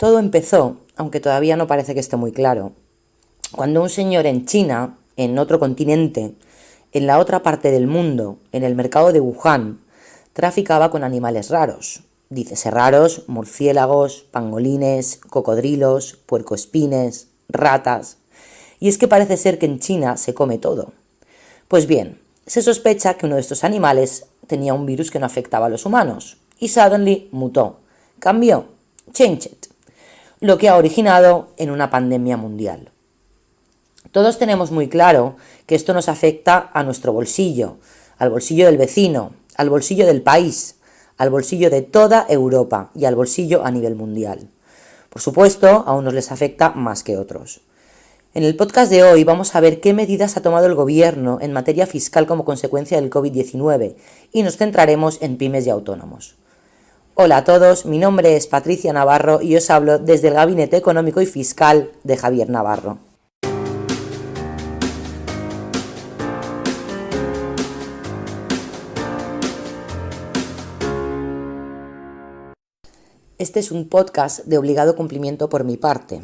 Todo empezó, aunque todavía no parece que esté muy claro, cuando un señor en China, en otro continente, en la otra parte del mundo, en el mercado de Wuhan, traficaba con animales raros. Dícese raros, murciélagos, pangolines, cocodrilos, puercoespines, ratas. Y es que parece ser que en China se come todo. Pues bien, se sospecha que uno de estos animales tenía un virus que no afectaba a los humanos, y suddenly mutó, cambió, changed, lo que ha originado en una pandemia mundial. Todos tenemos muy claro que esto nos afecta a nuestro bolsillo, al bolsillo del vecino, al bolsillo del país, al bolsillo de toda Europa y al bolsillo a nivel mundial. Por supuesto, a unos les afecta más que otros. En el podcast de hoy vamos a ver qué medidas ha tomado el gobierno en materia fiscal como consecuencia del COVID-19 y nos centraremos en pymes y autónomos. Hola a todos, mi nombre es Patricia Navarro y os hablo desde el Gabinete Económico y Fiscal de Javier Navarro. Este es un podcast de obligado cumplimiento por mi parte.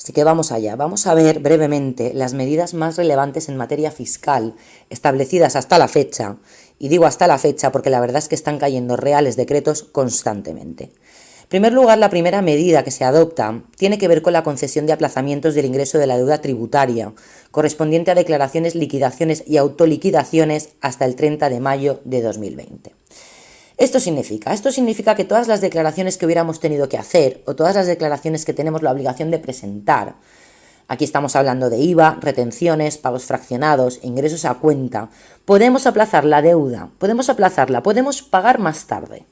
Así que vamos allá, vamos a ver brevemente las medidas más relevantes en materia fiscal establecidas hasta la fecha, y digo hasta la fecha porque la verdad es que están cayendo reales decretos constantemente. En primer lugar, la primera medida que se adopta tiene que ver con la concesión de aplazamientos del ingreso de la deuda tributaria, correspondiente a declaraciones, liquidaciones y autoliquidaciones hasta el 30 de mayo de 2020. Esto significa que todas las declaraciones que hubiéramos tenido que hacer o todas las declaraciones que tenemos la obligación de presentar, aquí estamos hablando de IVA, retenciones, pagos fraccionados, ingresos a cuenta, podemos aplazar la deuda, podemos pagar más tarde.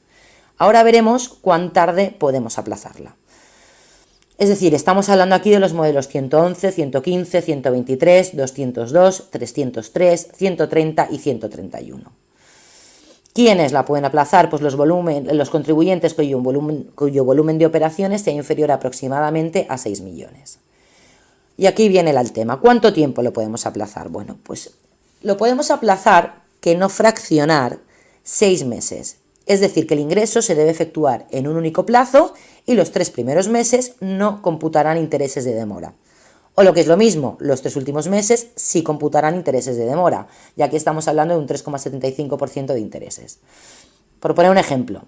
Ahora veremos cuán tarde podemos aplazarla. Es decir, estamos hablando aquí de los modelos 111, 115, 123, 202, 303, 130 y 131. ¿Quiénes la pueden aplazar? Pues los contribuyentes cuyo volumen de operaciones sea inferior aproximadamente a 6 millones. Y aquí viene el tema. ¿Cuánto tiempo lo podemos aplazar? Bueno, pues lo podemos aplazar, que no fraccionar, 6 meses. Es decir, que el ingreso se debe efectuar en un único plazo y los 3 primeros meses no computarán intereses de demora. O lo que es lo mismo, los 3 últimos meses sí computarán intereses de demora, ya que estamos hablando de un 3,75% de intereses. Por poner un ejemplo,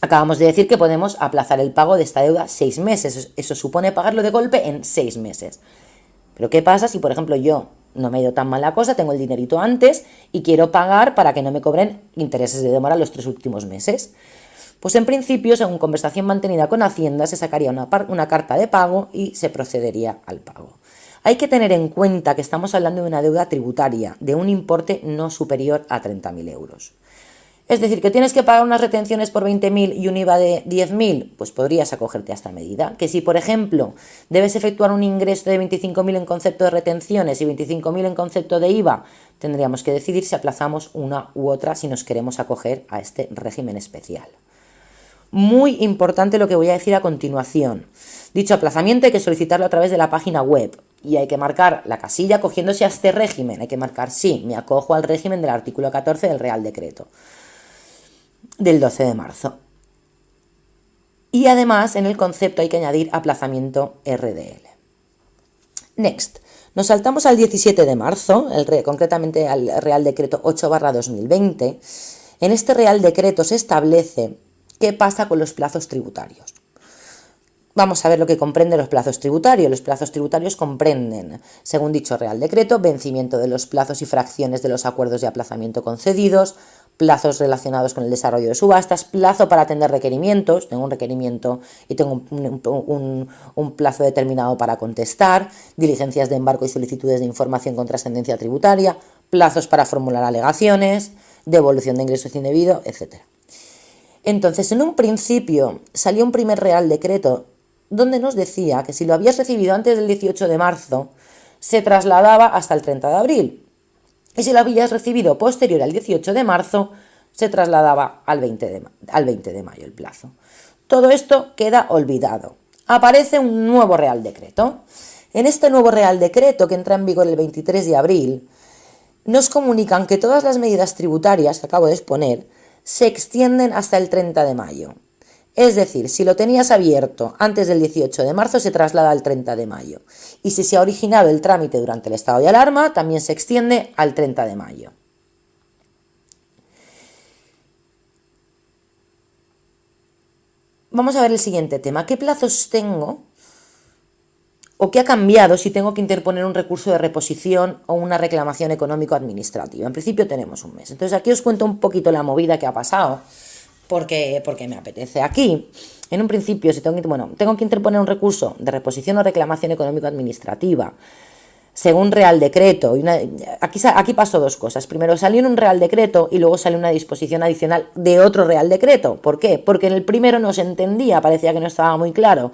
acabamos de decir que podemos aplazar el pago de esta deuda 6 meses, eso supone pagarlo de golpe en 6 meses. Pero ¿qué pasa si, por ejemplo, yo no me he ido tan mal la cosa, tengo el dinerito antes y quiero pagar para que no me cobren intereses de demora los 3 últimos meses? Pues en principio, según conversación mantenida con Hacienda, se sacaría una carta de pago y se procedería al pago. Hay que tener en cuenta que estamos hablando de una deuda tributaria de un importe no superior a 30.000 euros. Es decir, que tienes que pagar unas retenciones por 20.000 y un IVA de 10.000, pues podrías acogerte a esta medida. Que si, por ejemplo, debes efectuar un ingreso de 25.000 en concepto de retenciones y 25.000 en concepto de IVA, tendríamos que decidir si aplazamos una u otra si nos queremos acoger a este régimen especial. Muy importante lo que voy a decir a continuación. Dicho aplazamiento hay que solicitarlo a través de la página web y hay que marcar la casilla acogiéndose a este régimen. Hay que marcar sí, me acojo al régimen del artículo 14 del Real Decreto del 12 de marzo. Y además en el concepto hay que añadir aplazamiento RDL. Next. Nos saltamos al 17 de marzo, concretamente al Real Decreto 8/2020. En este Real Decreto se establece qué pasa con los plazos tributarios. Vamos a ver lo que comprende los plazos tributarios. Los plazos tributarios comprenden, según dicho Real Decreto, vencimiento de los plazos y fracciones de los acuerdos de aplazamiento concedidos, plazos relacionados con el desarrollo de subastas, plazo para atender requerimientos, tengo un requerimiento y tengo un plazo determinado para contestar, diligencias de embargo y solicitudes de información con trascendencia tributaria, plazos para formular alegaciones, devolución de ingresos indebido, etc. Entonces, en un principio salió un primer Real Decreto donde nos decía que si lo habías recibido antes del 18 de marzo, se trasladaba hasta el 30 de abril. Y si lo habías recibido posterior al 18 de marzo, se trasladaba al 20 de mayo el plazo. Todo esto queda olvidado. Aparece un nuevo Real Decreto. En este nuevo Real Decreto, que entra en vigor el 23 de abril, nos comunican que todas las medidas tributarias que acabo de exponer se extienden hasta el 30 de mayo. Es decir, si lo tenías abierto antes del 18 de marzo, se traslada al 30 de mayo. Y si se ha originado el trámite durante el estado de alarma, también se extiende al 30 de mayo. Vamos a ver el siguiente tema. ¿Qué plazos tengo o qué ha cambiado si tengo que interponer un recurso de reposición o una reclamación económico-administrativa? En principio tenemos un mes. Entonces aquí os cuento un poquito la movida que ha pasado, porque me apetece. Aquí, en un principio, si tengo que interponer un recurso de reposición o reclamación económico-administrativa según Real Decreto. Aquí pasó dos cosas. Primero salió en un Real Decreto y luego salió una disposición adicional de otro Real Decreto. ¿Por qué? Porque en el primero no se entendía, parecía que no estaba muy claro.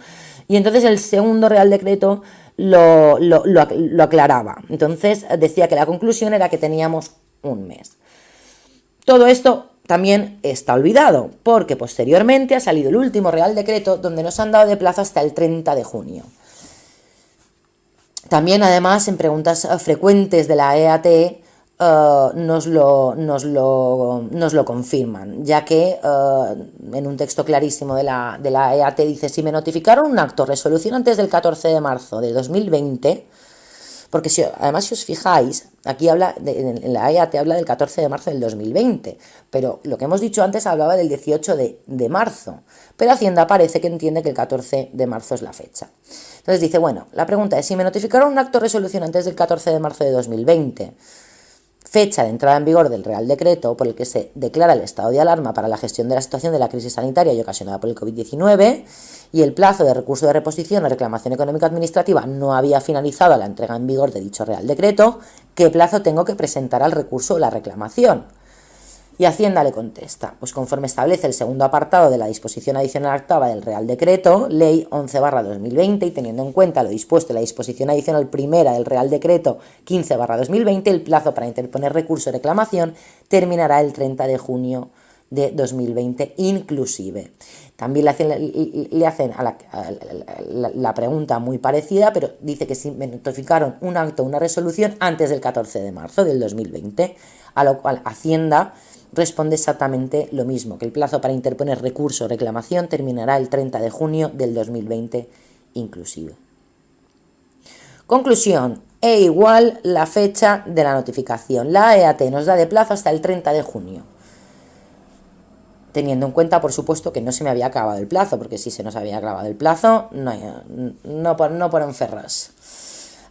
Y entonces el segundo Real Decreto lo aclaraba. Entonces decía que la conclusión era que teníamos un mes. Todo esto también está olvidado, porque posteriormente ha salido el último Real Decreto donde nos han dado de plazo hasta el 30 de junio. También, además, en preguntas frecuentes de la EAT nos lo confirman, ya que en un texto clarísimo de la EAT dice: si me notificaron un acto resolución antes del 14 de marzo de 2020, porque además si os fijáis, aquí en la EAT habla del 14 de marzo del 2020, pero lo que hemos dicho antes hablaba del 18 de marzo, pero Hacienda parece que entiende que el 14 de marzo es la fecha. Entonces dice, bueno, la pregunta es: si me notificaron un acto de resolución antes del 14 de marzo de 2020, fecha de entrada en vigor del Real Decreto por el que se declara el estado de alarma para la gestión de la situación de la crisis sanitaria y ocasionada por el COVID-19, y el plazo de recurso de reposición o reclamación económica administrativa no había finalizado a la entrega en vigor de dicho Real Decreto, ¿qué plazo tengo que presentar al recurso o la reclamación? Y Hacienda le contesta, pues conforme establece el segundo apartado de la disposición adicional octava del Real Decreto, Ley 11/2020, y teniendo en cuenta lo dispuesto en la disposición adicional primera del Real Decreto 15/2020, el plazo para interponer recurso o reclamación terminará el 30 de junio de 2020 inclusive. También le hacen la pregunta muy parecida, pero dice que si me notificaron un acto o una resolución antes del 14 de marzo del 2020, a lo cual Hacienda responde exactamente lo mismo, que el plazo para interponer recurso o reclamación terminará el 30 de junio del 2020 inclusive. Conclusión: E igual la fecha de la notificación. La EAT nos da de plazo hasta el 30 de junio. Teniendo en cuenta, por supuesto, que no se me había acabado el plazo, porque si se nos había acabado el plazo, no por enferras.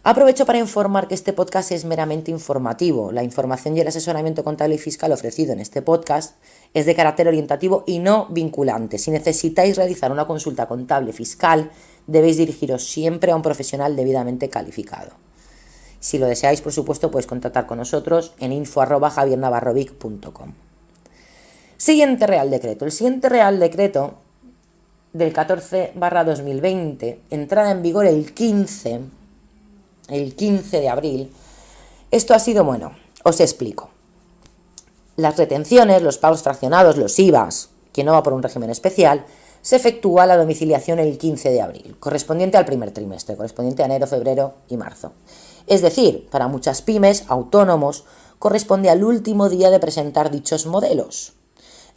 Aprovecho para informar que este podcast es meramente informativo. La información y el asesoramiento contable y fiscal ofrecido en este podcast es de carácter orientativo y no vinculante. Si necesitáis realizar una consulta contable fiscal, debéis dirigiros siempre a un profesional debidamente calificado. Si lo deseáis, por supuesto, podéis contactar con nosotros en info@javiernavarrovic.com. Siguiente Real Decreto. El siguiente Real Decreto del 14/2020, entrada en vigor el 15 de abril. Esto ha sido, os explico. Las retenciones, los pagos fraccionados, los IVAs, quien no va por un régimen especial, se efectúa la domiciliación el 15 de abril, correspondiente al primer trimestre, correspondiente a enero, febrero y marzo. Es decir, para muchas pymes, autónomos, corresponde al último día de presentar dichos modelos.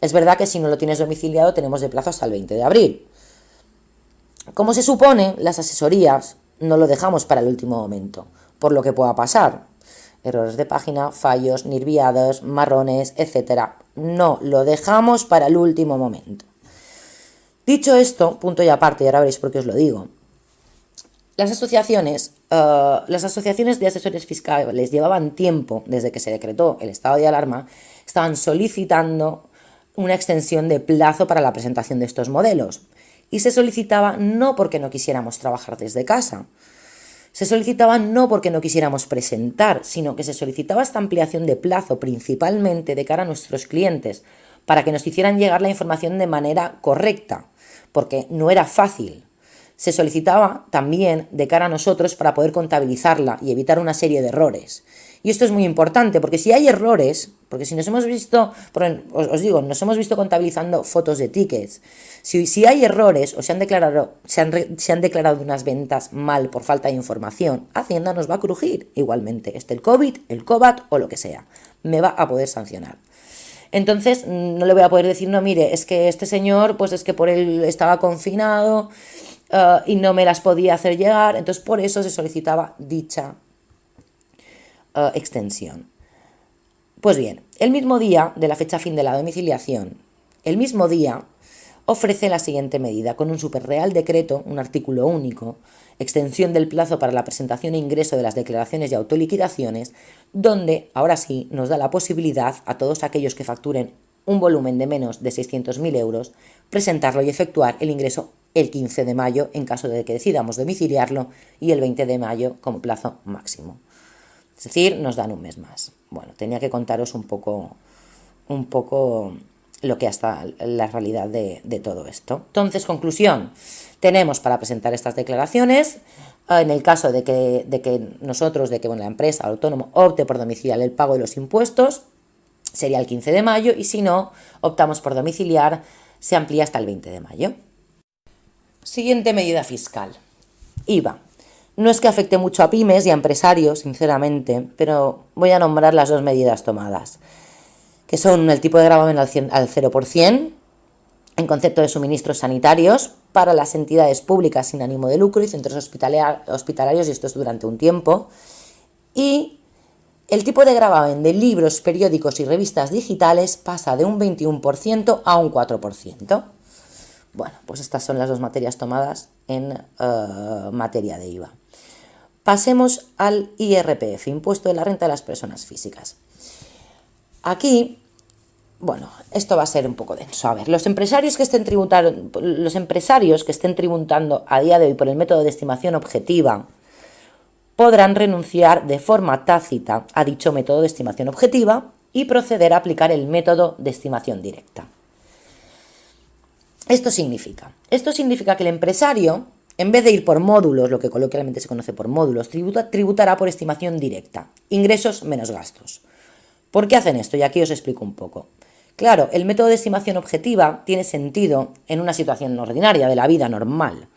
Es verdad que si no lo tienes domiciliado tenemos de plazo hasta el 20 de abril. Como se supone, las asesorías no lo dejamos para el último momento, por lo que pueda pasar. Errores de página, fallos, nirviados, marrones, etc. No, lo dejamos para el último momento. Dicho esto, punto y aparte, y ahora veréis por qué os lo digo. Las asociaciones de asesores fiscales llevaban tiempo, desde que se decretó el estado de alarma, estaban solicitando una extensión de plazo para la presentación de estos modelos. Y se solicitaba no porque no quisiéramos trabajar desde casa, se solicitaba no porque no quisiéramos presentar, sino que se solicitaba esta ampliación de plazo principalmente de cara a nuestros clientes, para que nos hicieran llegar la información de manera correcta, porque no era fácil. Se solicitaba también de cara a nosotros para poder contabilizarla y evitar una serie de errores. Y esto es muy importante, porque si hay errores, porque si nos hemos visto, os digo, nos hemos visto contabilizando fotos de tickets, si hay errores o se han declarado unas ventas mal por falta de información, Hacienda nos va a crujir igualmente, el COVID, el COVAT o lo que sea, me va a poder sancionar. Entonces no le voy a poder decir, no, mire, es que este señor, pues es que por él estaba confinado y no me las podía hacer llegar, entonces por eso se solicitaba dicha extensión. Pues bien, el mismo día de la fecha fin de la domiciliación, el mismo día ofrece la siguiente medida, con un superreal decreto, un artículo único, extensión del plazo para la presentación e ingreso de las declaraciones y autoliquidaciones, donde, ahora sí, nos da la posibilidad a todos aquellos que facturen un volumen de menos de 600.000 euros, presentarlo y efectuar el ingreso el 15 de mayo en caso de que decidamos domiciliarlo y el 20 de mayo como plazo máximo. Es decir, nos dan un mes más. Bueno, tenía que contaros un poco lo que hasta la realidad de todo esto. Entonces, conclusión, tenemos para presentar estas declaraciones, en el caso de que la empresa o el autónomo opte por domiciliar el pago de los impuestos, sería el 15 de mayo, y si no, optamos por domiciliar, se amplía hasta el 20 de mayo. Siguiente medida fiscal, IVA. No es que afecte mucho a pymes y a empresarios, sinceramente, pero voy a nombrar las dos medidas tomadas, que son el tipo de gravamen al 0% en concepto de suministros sanitarios para las entidades públicas sin ánimo de lucro y centros hospitalarios, y esto es durante un tiempo, y el tipo de gravamen de libros, periódicos y revistas digitales pasa de un 21% a un 4%. Bueno, pues estas son las dos materias tomadas en materia de IVA. Pasemos al IRPF, Impuesto de la Renta de las Personas Físicas. Aquí, bueno, esto va a ser un poco denso. A ver, los empresarios que estén tributando a día de hoy por el método de estimación objetiva podrán renunciar de forma tácita a dicho método de estimación objetiva y proceder a aplicar el método de estimación directa. Esto significa que el empresario, en vez de ir por módulos, lo que coloquialmente se conoce por módulos, tributará por estimación directa, ingresos menos gastos. ¿Por qué hacen esto? Y aquí os explico un poco. Claro, el método de estimación objetiva tiene sentido en una situación ordinaria de la vida normal,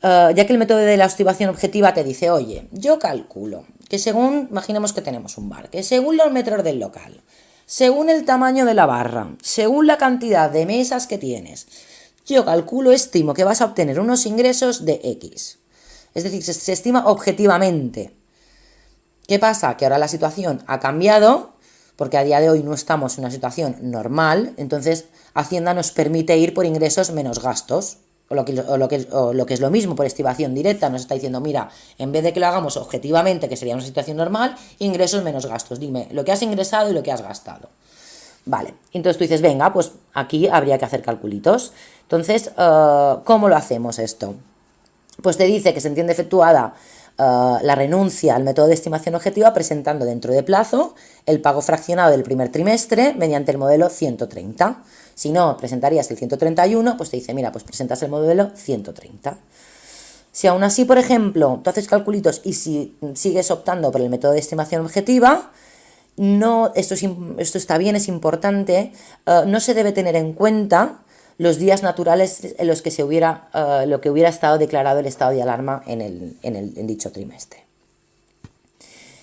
ya que el método de la estimación objetiva te dice, oye, yo calculo que según, imaginemos que tenemos un bar, que según los metros del local, según el tamaño de la barra, según la cantidad de mesas que tienes, yo estimo que vas a obtener unos ingresos de X. Es decir, se estima objetivamente. ¿Qué pasa? Que ahora la situación ha cambiado, porque a día de hoy no estamos en una situación normal, entonces Hacienda nos permite ir por ingresos menos gastos, o lo que es lo mismo, por estimación directa, nos está diciendo, mira, en vez de que lo hagamos objetivamente, que sería una situación normal, ingresos menos gastos, dime lo que has ingresado y lo que has gastado. Vale, entonces tú dices, venga, pues aquí habría que hacer calculitos. Entonces, ¿cómo lo hacemos esto? Pues te dice que se entiende efectuada la renuncia al método de estimación objetiva presentando dentro de plazo el pago fraccionado del primer trimestre mediante el modelo 130. Si no, presentarías el 131, pues te dice, mira, pues presentas el modelo 130. Si aún así, por ejemplo, tú haces calculitos y si sigues optando por el método de estimación objetiva, no, esto está bien, es importante, no se debe tener en cuenta los días naturales en los que lo que hubiera estado declarado el estado de alarma en dicho trimestre.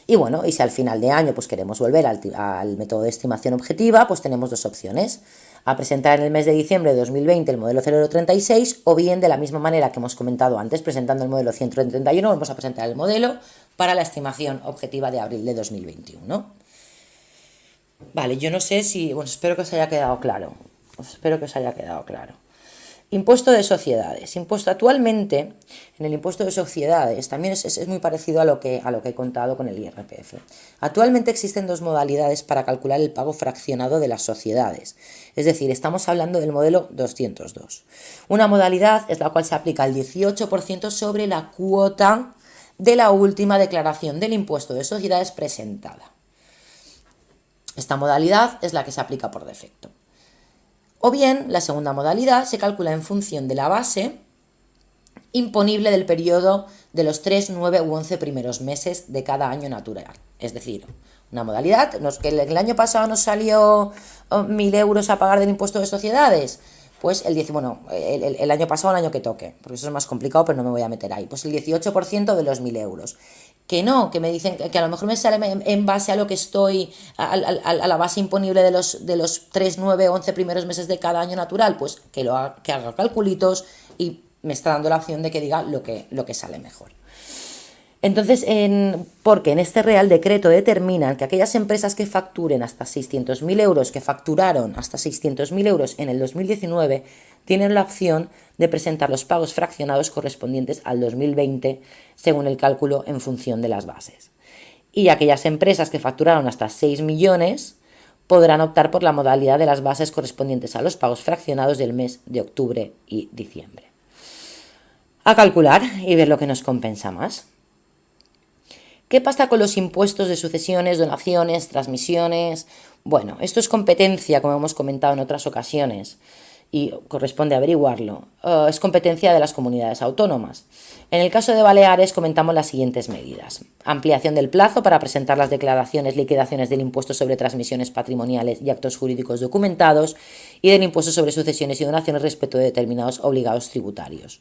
Y bueno, y si al final de año pues queremos volver al método de estimación objetiva, pues tenemos dos opciones: a presentar en el mes de diciembre de 2020 el modelo 0036, o bien de la misma manera que hemos comentado antes, presentando el modelo 131, vamos a presentar el modelo para la estimación objetiva de abril de 2021. Vale, yo no sé si, bueno, espero que os haya quedado claro. Impuesto de sociedades. Actualmente, en el impuesto de sociedades, también es muy parecido a lo que he contado con el IRPF. Actualmente existen dos modalidades para calcular el pago fraccionado de las sociedades. Es decir, estamos hablando del modelo 202. Una modalidad es la cual se aplica el 18% sobre la cuota de la última declaración del impuesto de sociedades presentada. Esta modalidad es la que se aplica por defecto. O bien, la segunda modalidad se calcula en función de la base imponible del periodo de los 3, 9 u 11 primeros meses de cada año natural. Es decir, una modalidad, que el año pasado nos salió 1.000 euros a pagar del impuesto de sociedades, pues el año pasado, el año que toque, porque eso es más complicado, pero no me voy a meter ahí, pues el 18% de los 1.000 euros. que no, que me dicen que a lo mejor me sale en base a lo que estoy, a la base imponible de los 3, 9, 11 primeros meses de cada año natural, pues que haga calculitos y me está dando la opción de que diga lo que sale mejor. Entonces, porque en este Real Decreto determinan que aquellas empresas que facturen hasta 600.000 euros, que facturaron hasta 600.000 euros en el 2019, tienen la opción de presentar los pagos fraccionados correspondientes al 2020 según el cálculo en función de las bases. Y aquellas empresas que facturaron hasta 6 millones podrán optar por la modalidad de las bases correspondientes a los pagos fraccionados del mes de octubre y diciembre. A calcular y ver lo que nos compensa más. ¿Qué pasa con los impuestos de sucesiones, donaciones, transmisiones? Bueno, esto es competencia, como hemos comentado en otras ocasiones, y corresponde averiguarlo. Es competencia de las comunidades autónomas. En el caso de Baleares comentamos las siguientes medidas. Ampliación del plazo para presentar las declaraciones, liquidaciones del impuesto sobre transmisiones patrimoniales y actos jurídicos documentados y del impuesto sobre sucesiones y donaciones respecto de determinados obligados tributarios.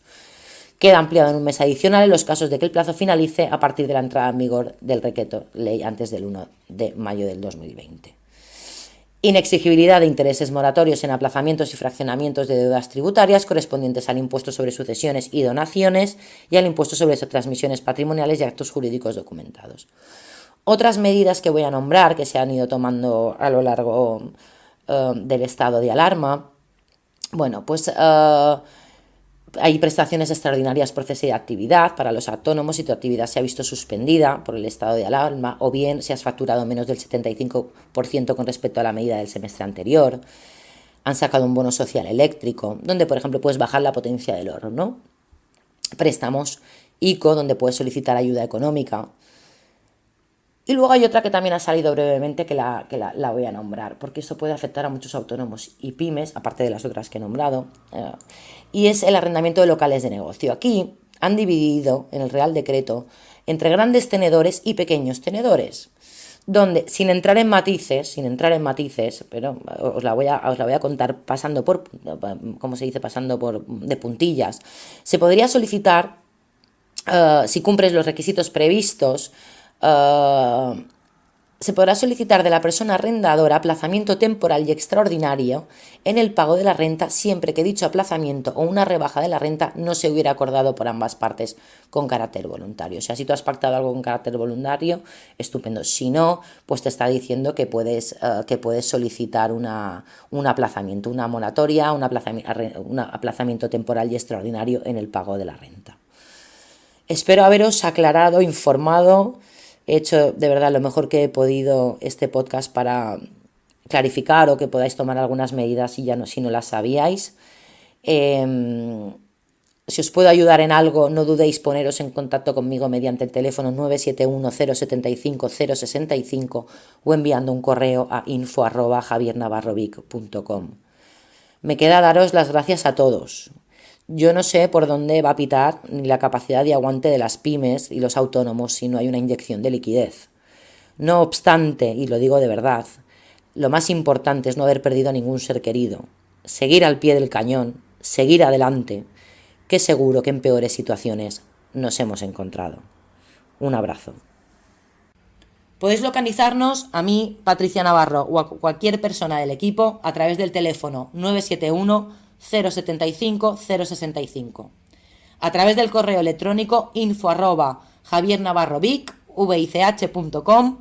Queda ampliado en un mes adicional en los casos de que el plazo finalice a partir de la entrada en vigor del decreto ley antes del 1 de mayo del 2020. Inexigibilidad de intereses moratorios en aplazamientos y fraccionamientos de deudas tributarias correspondientes al impuesto sobre sucesiones y donaciones y al impuesto sobre transmisiones patrimoniales y actos jurídicos documentados. Otras medidas que voy a nombrar que se han ido tomando a lo largo del estado de alarma, bueno, pues hay prestaciones extraordinarias por cese de actividad para los autónomos si tu actividad se ha visto suspendida por el estado de alarma o bien si has facturado menos del 75% con respecto a la medida del semestre anterior. Han sacado un bono social eléctrico, donde por ejemplo puedes bajar la potencia del horno. Préstamos ICO, donde puedes solicitar ayuda económica. Y luego hay otra que también ha salido brevemente que la voy a nombrar, porque esto puede afectar a muchos autónomos y pymes, aparte de las otras que he nombrado, y es el arrendamiento de locales de negocio. Aquí han dividido en el Real Decreto entre grandes tenedores y pequeños tenedores, donde sin entrar en matices, pero os la voy a contar pasando por, ¿cómo se dice? Pasando por de puntillas, se podría solicitar, si cumples los requisitos previstos, se podrá solicitar de la persona arrendadora aplazamiento temporal y extraordinario en el pago de la renta siempre que dicho aplazamiento o una rebaja de la renta no se hubiera acordado por ambas partes con carácter voluntario. O sea, si tú has pactado algo con carácter voluntario, estupendo. Si no, pues te está diciendo que puedes solicitar un aplazamiento, una moratoria, un aplazamiento temporal y extraordinario en el pago de la renta. Espero haberos aclarado, informado. He hecho de verdad lo mejor que he podido este podcast para clarificar o que podáis tomar algunas medidas si no las sabíais. Si os puedo ayudar en algo, no dudéis poneros en contacto conmigo mediante el teléfono 971 075 065 o enviando un correo a info@javiernavarrovic.com. Me queda daros las gracias a todos. Yo no sé por dónde va a pitar ni la capacidad de aguante de las pymes y los autónomos si no hay una inyección de liquidez. No obstante, y lo digo de verdad, lo más importante es no haber perdido a ningún ser querido, seguir al pie del cañón, seguir adelante, que seguro que en peores situaciones nos hemos encontrado. Un abrazo. Podéis localizarnos a mí, Patricia Navarro, o a cualquier persona del equipo a través del teléfono 971 075 065, a través del correo electrónico info@javiernavarrovic.com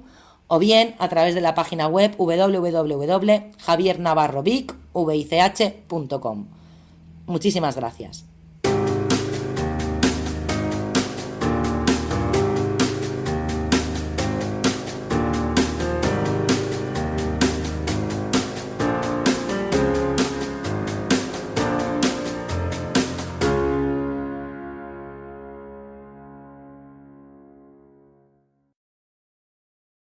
o bien a través de la página web www.javiernavarrovic.com. Muchísimas gracias.